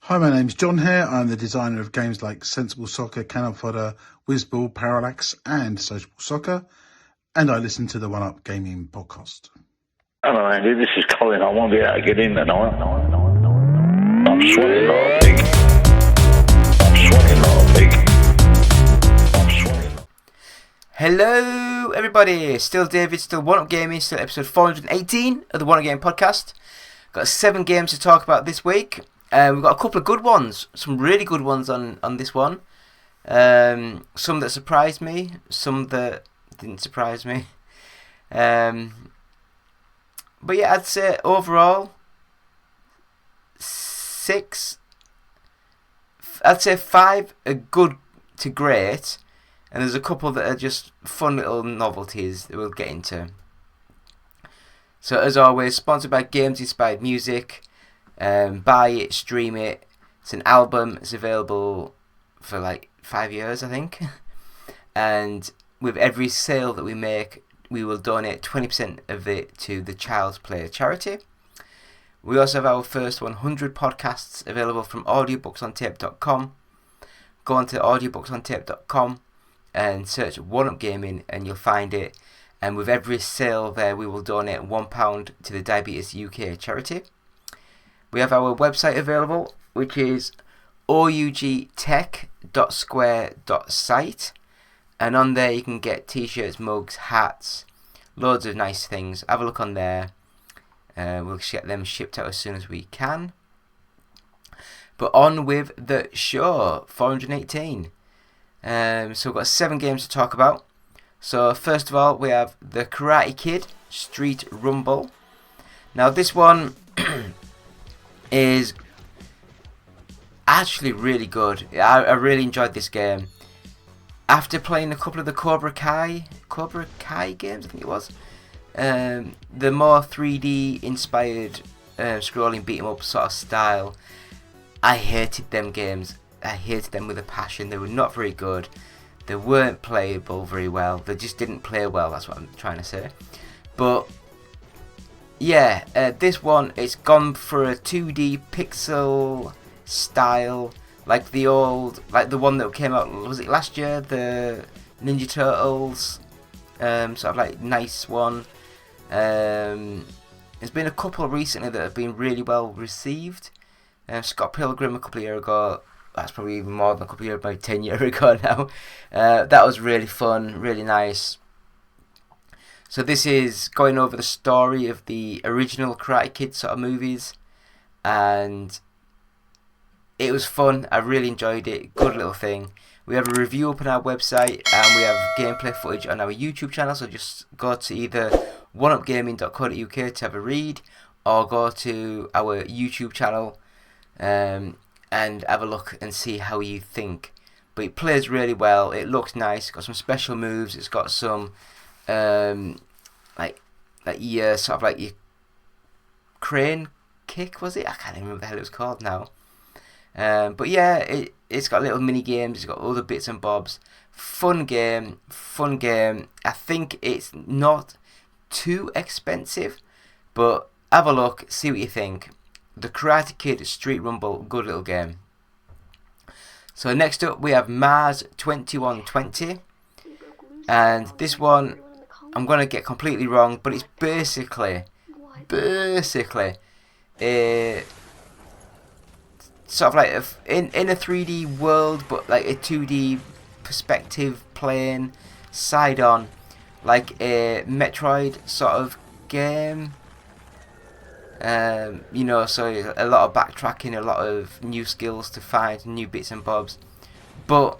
Hi, my name's John here. I'm the designer of games like Sensible Soccer, Cannon Fodder, Whizball, Parallax, and Sociable Soccer, and I listen to the One Up Gaming podcast. Hello, Andy. This is Colin. I won't be able to get in tonight. I'm sweating like a pig. Hello, everybody. Still David, still One Up Gaming, still episode 418 of the One Up Gaming podcast. Got 7 games to talk about this week. We've got a couple of good ones, some really good ones on this one. Some that surprised me, some that didn't surprise me. But yeah, I'd say overall 6. I'd say 5 are good to great, and there's a couple that are just fun little novelties that we'll get into. So as always, sponsored by Games Inspired Music. Buy it, stream it. It's an album. It's available for like 5 years, I think. And with every sale that we make, we will donate 20% of it to the Child's Play charity. We also have our first 100 podcasts available from audiobooksontape.com. Go on to audiobooksontape.com and search One Up Gaming and you'll find it. And with every sale there, we will donate £1 to the Diabetes UK charity. We have our website available, which is ougtech.square.site, and on there you can get t-shirts, mugs, hats, loads of nice things. Have a look on there. We'll get them shipped out as soon as we can. But on with the show, 418. So we've got 7 games to talk about. So first of all, we have The Karate Kid Street Rumble. Now this one is actually really good. I really enjoyed this game. After playing a couple of the Cobra Kai games, I think it was, the more 3D inspired scrolling beat 'em up sort of style, I hated them games. I hated them with a passion. They were not very good. They weren't playable very well. They just didn't play well. That's what I'm trying to say. But yeah, this one, it's gone for a 2D pixel style, like the one that came out, was it last year, the Ninja Turtles, sort of like nice one. There's been a couple recently that have been really well received. Scott Pilgrim a couple of years ago, that's probably even more than a couple of years, about 10 years ago now. That was really fun, really nice. So this is going over the story of the original Karate Kid sort of movies, and it was fun. I really enjoyed it. Good little thing. We have a review up on our website, and we have gameplay footage on our YouTube channel, so just go to either oneupgaming.co.uk to have a read, or go to our YouTube channel and have a look and see how you think. But it plays really well. It looks nice. It's got some special moves. It's got some sort of like your crane kick, was it? I can't even remember what the hell it was called now. But yeah, it's got little mini games. It's got other bits and bobs. Fun game. I think it's not too expensive, but have a look, see what you think. The Karate Kid Street Rumble, good little game. So next up we have Mars 2120, and this one I'm going to get completely wrong, but it's basically sort of like in a 3D world, but like a 2D perspective playing side on, like a Metroid sort of game. So a lot of backtracking, a lot of new skills to find, new bits and bobs. But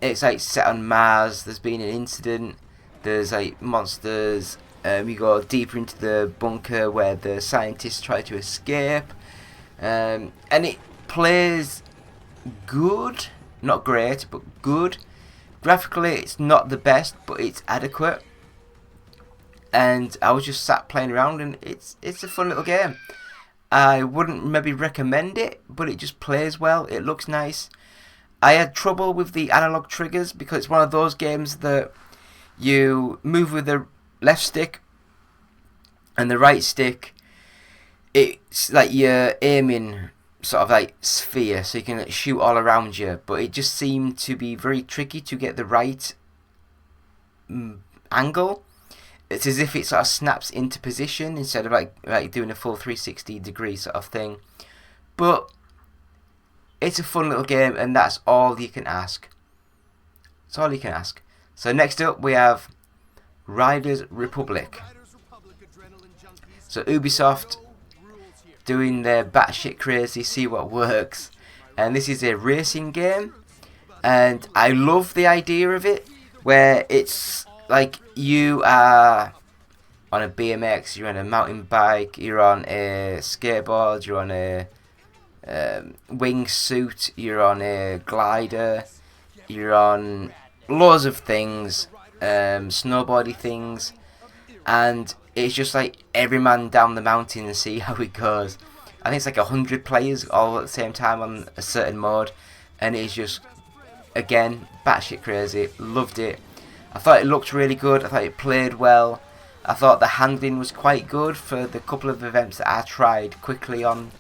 it's like set on Mars. There's been an incident. There's like monsters. We go deeper into the bunker where the scientists try to escape. And it plays good, not great, but good. Graphically, it's not the best, but it's adequate. And I was just sat playing around, and it's a fun little game. I wouldn't maybe recommend it, but it just plays well. It looks nice. I had trouble with the analog triggers because it's one of those games that you move with the left stick and the right stick. It's like you're aiming sort of like sphere, so you can shoot all around you, but it just seemed to be very tricky to get the right angle. It's as if it sort of snaps into position instead of like doing a full 360 degree sort of thing. But it's a fun little game, and that's all you can ask. That's all you can ask. So next up we have Riders Republic. So Ubisoft doing their batshit crazy, see what works. And this is a racing game, and I love the idea of it, where it's like you are on a BMX, you're on a mountain bike, you're on a skateboard, you're on a wingsuit, you're on a glider, you're on loads of things, snowboardy things, and it's just like every man down the mountain and see how it goes. I think it's like 100 players all at the same time on a certain mode, and it's just, again, batshit crazy. Loved it. I thought it looked really good. I thought it played well. I thought the handling was quite good for the couple of events that I tried quickly on.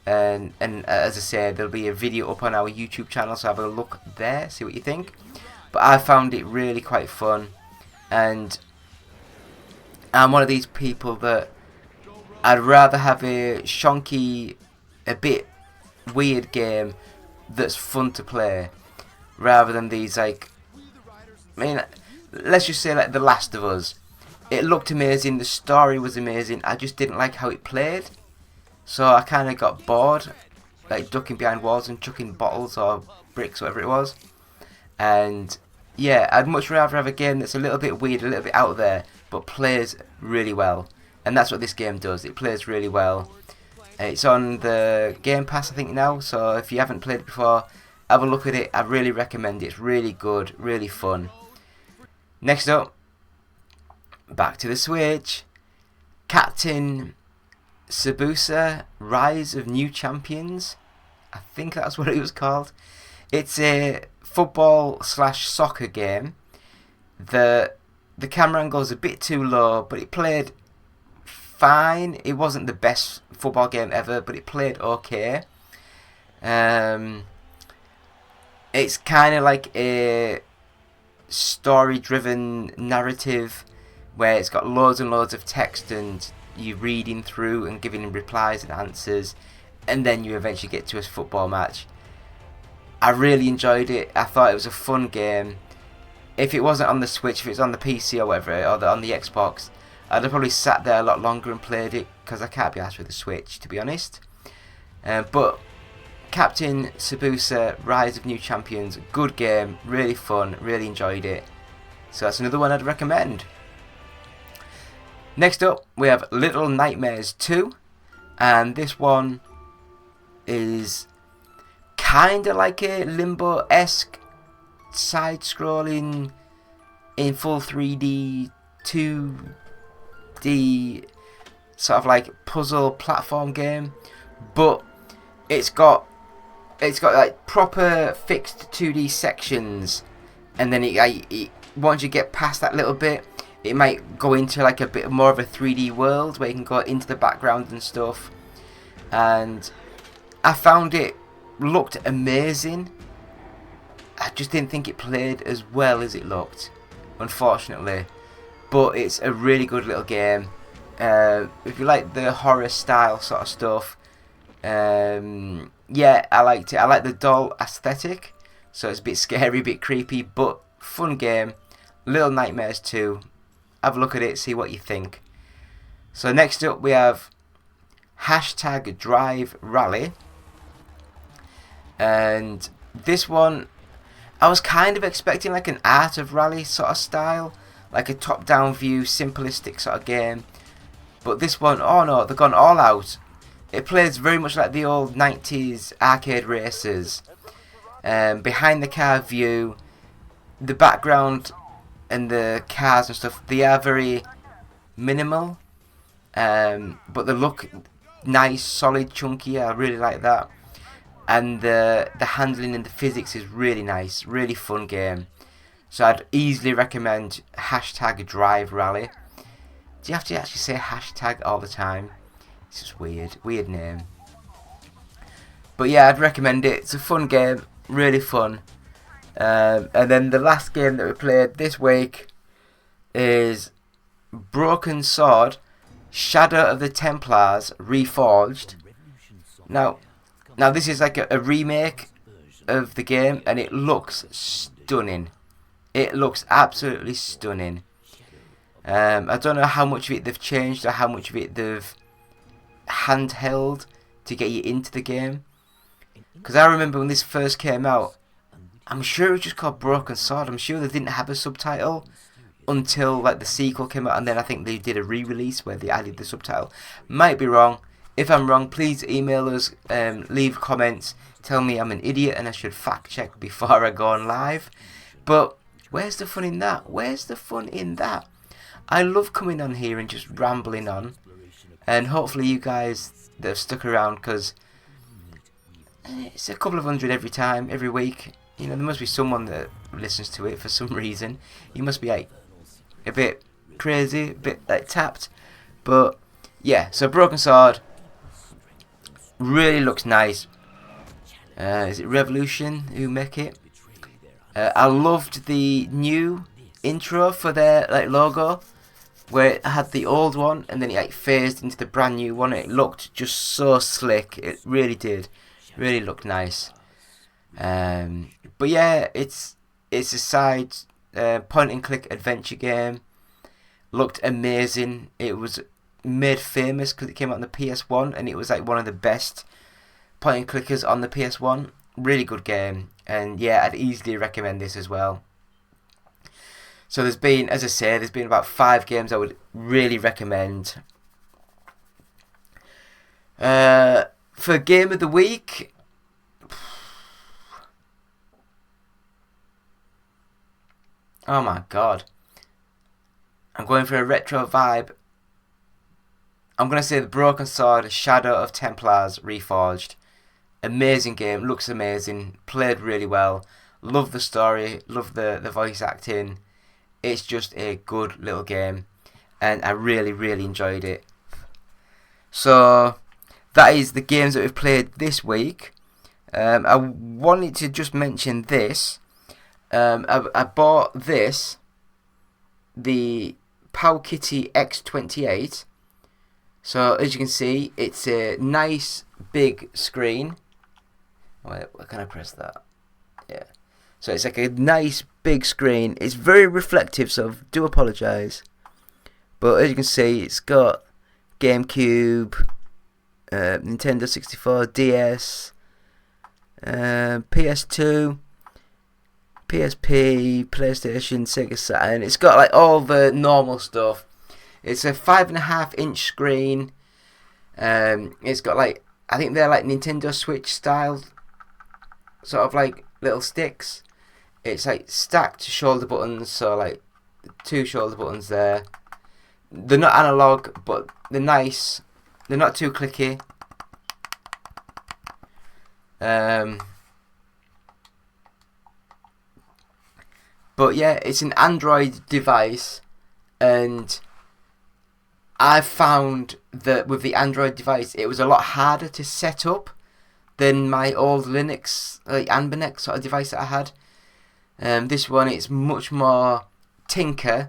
And as I said, there'll be a video up on our YouTube channel, so have a look there, see what you think. But I found it really quite fun, and I'm one of these people that I'd rather have a shonky, a bit weird game that's fun to play, rather than these, like, I mean, let's just say like The Last of Us. It looked amazing, the story was amazing, I just didn't like how it played. So I kind of got bored, like ducking behind walls and chucking bottles or bricks, whatever it was. And yeah, I'd much rather have a game that's a little bit weird, a little bit out there, but plays really well. And that's what this game does. It plays really well. It's on the Game Pass, I think, now. So if you haven't played it before, have a look at it. I really recommend it. It's really good, really fun. Next up, back to the Switch. Captain Tsubasa, Rise of New Champions. I think that's what it was called. It's a football/soccer game. The camera angle is a bit too low, but it played fine. It wasn't the best football game ever, but it played okay. It's kind of like a story-driven narrative where it's got loads and loads of text and you reading through and giving replies and answers, and then you eventually get to a football match. I really enjoyed it. I thought it was a fun game. If it wasn't on the Switch, if it was on the PC or whatever, or on the Xbox, I'd have probably sat there a lot longer and played it, because I can't be arsed with the Switch, to be honest. But Captain Tsubasa, Rise of New Champions, good game, really fun, really enjoyed it. So that's another one I'd recommend. Next up, we have Little Nightmares 2, and this one is kind of like a Limbo-esque side-scrolling in full 3D, 2D sort of like puzzle platform game, but it's got like proper fixed 2D sections, and then it once you get past that little bit, it might go into like a bit more of a 3D world where you can go into the background and stuff. And I found it looked amazing. I just didn't think it played as well as it looked, unfortunately. But it's a really good little game. If you like the horror style sort of stuff, yeah, I liked it. I like the doll aesthetic, so it's a bit scary, a bit creepy, but fun game. Little Nightmares 2. Have a look at it, see what you think. So next up we have #Drive Rally, and this one I was kind of expecting like an Art of Rally sort of style, like a top-down view, simplistic sort of game. But this one, oh no, they've gone all out. It plays very much like the old 90s arcade races. Behind the car view, the background and the cars and stuff, they are very minimal, but they look nice, solid, chunky. I really like that. And the handling and the physics is really nice, really fun game. So I'd easily recommend #Drive Rally. Do you have to actually say hashtag all the time? It's just weird name. But yeah, I'd recommend it. It's a fun game, really fun. And then the last game that we played this week is Broken Sword, Shadow of the Templars Reforged. Now this is like a remake of the game, and it looks stunning. It looks absolutely stunning. I don't know how much of it they've changed or how much of it they've handheld to get you into the game. Because I remember when this first came out, I'm sure it was just called Broken Sword. I'm sure they didn't have a subtitle until like the sequel came out, and then I think they did a re-release where they added the subtitle. Might be wrong. If I'm wrong, please email us, leave comments, tell me I'm an idiot and I should fact check before I go on live. But where's the fun in that? Where's the fun in that? I love coming on here and just rambling on, and hopefully you guys that have stuck around, because it's a couple of hundred every time, every week. You know, there must be someone that listens to it for some reason. You must be like a bit crazy, a bit like tapped. But yeah, so Broken Sword really looks nice. Is it Revolution who make it? I loved the new intro for their like logo, where it had the old one and then it like phased into the brand new one. It looked just so slick. It really did. Really looked nice. But yeah, it's a side point and click adventure game. Looked amazing. It was made famous because it came out on the PS1, and it was like one of the best point and clickers on the PS1. Really good game, and yeah, I'd easily recommend this as well. So there's been, as I say, there's been about 5 games I would really recommend. For Game of the Week, oh my god, I'm going for a retro vibe. I'm going to say the Broken Sword, Shadow of Templars Reforged. Amazing game, looks amazing, played really well. Love the story, love the voice acting. It's just a good little game, and I really, really enjoyed it. So that is the games that we've played this week. I wanted to just mention this. I bought this, the Powkitty X28. So as you can see, it's a nice big screen. Wait, can I press that? Yeah. So it's like a nice big screen. It's very reflective, so do apologise. But as you can see, it's got GameCube, Nintendo 64, DS, PS2, PSP, PlayStation, Sega Saturn. It's got like all the normal stuff. It's a 5.5-inch screen. It's got like, I think they're like Nintendo Switch style, sort of like little sticks. It's like stacked shoulder buttons, so like 2 shoulder buttons there. They're not analog, but they're nice. They're not too clicky. But yeah, it's an Android device, and I found that with the Android device, it was a lot harder to set up than my old Linux, like Anbernic sort of device that I had. This one, it's much more tinker,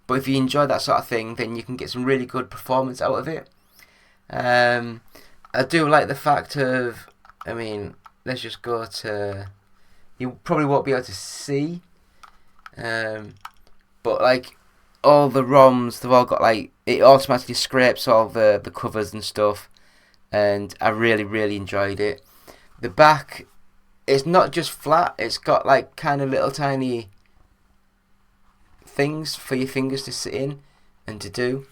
but if you enjoy that sort of thing, then you can get some really good performance out of it. I do like the fact of, I mean, let's just go to, you probably won't be able to see, but like all the ROMs, they've all got like, it automatically scrapes all the covers and stuff, and I really, really enjoyed it. The back, it's not just flat, it's got like kind of little tiny things for your fingers to sit in and to do.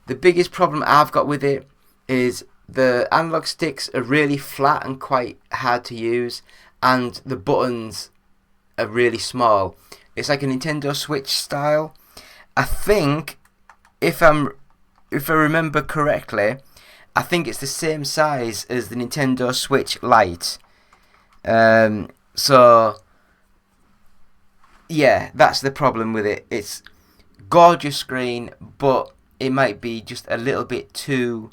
The biggest problem I've got with it is the analog sticks are really flat and quite hard to use, and the buttons are really small. It's like a Nintendo Switch style. I think, if I remember correctly, I think it's the same size as the Nintendo Switch Lite. So yeah, that's the problem with it. It's gorgeous screen, but it might be just a little bit too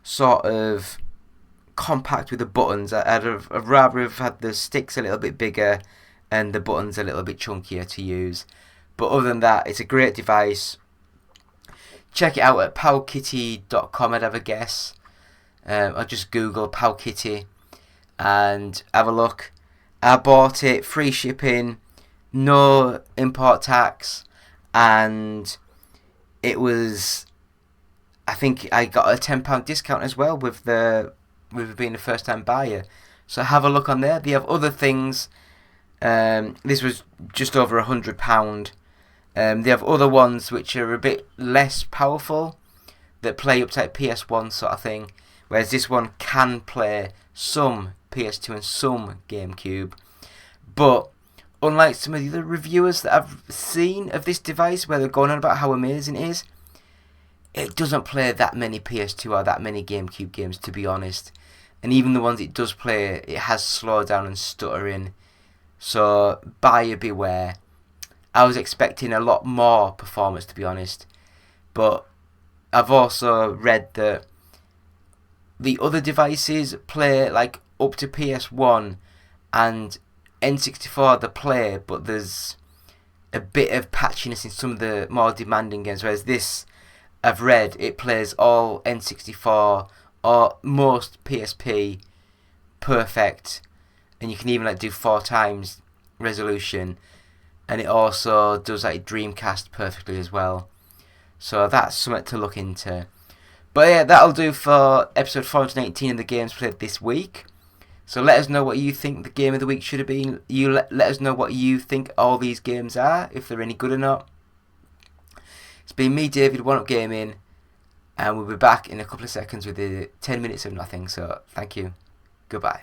sort of compact with the buttons. I'd rather have had the sticks a little bit bigger and the buttons a little bit chunkier to use. But other than that, it's a great device. Check it out at powkitty.com, I'd have a guess. I'll just Google Powkitty and have a look. I bought it, free shipping, no import tax, and it was, I think I got a £10 discount as well with being a first time buyer. So have a look on there. They have other things. This was just over £100. They have other ones which are a bit less powerful that play up to like PS1 sort of thing, whereas this one can play some PS2 and some GameCube. But unlike some of the other reviewers that I've seen of this device where they're going on about how amazing it is, it doesn't play that many PS2 or that many GameCube games, to be honest. And even the ones it does play, it has slowdown and stuttering. So buyer beware. I was expecting a lot more performance, to be honest. But I've also read that the other devices play like up to PS1 and N64 they play, but there's a bit of patchiness in some of the more demanding games. Whereas this, I've read, it plays all N64 or most PSP perfect, and you can even like do 4 times resolution, and it also does like Dreamcast perfectly as well. So that's something to look into. But yeah, that'll do for episode 418 of the games played this week. So let us know what you think the game of the week should have been. You let us know what you think all these games are, if they're any good or not. It's been me, David, One Up Gaming, and we'll be back in a couple of seconds with the 10 minutes of nothing. So thank you. Goodbye.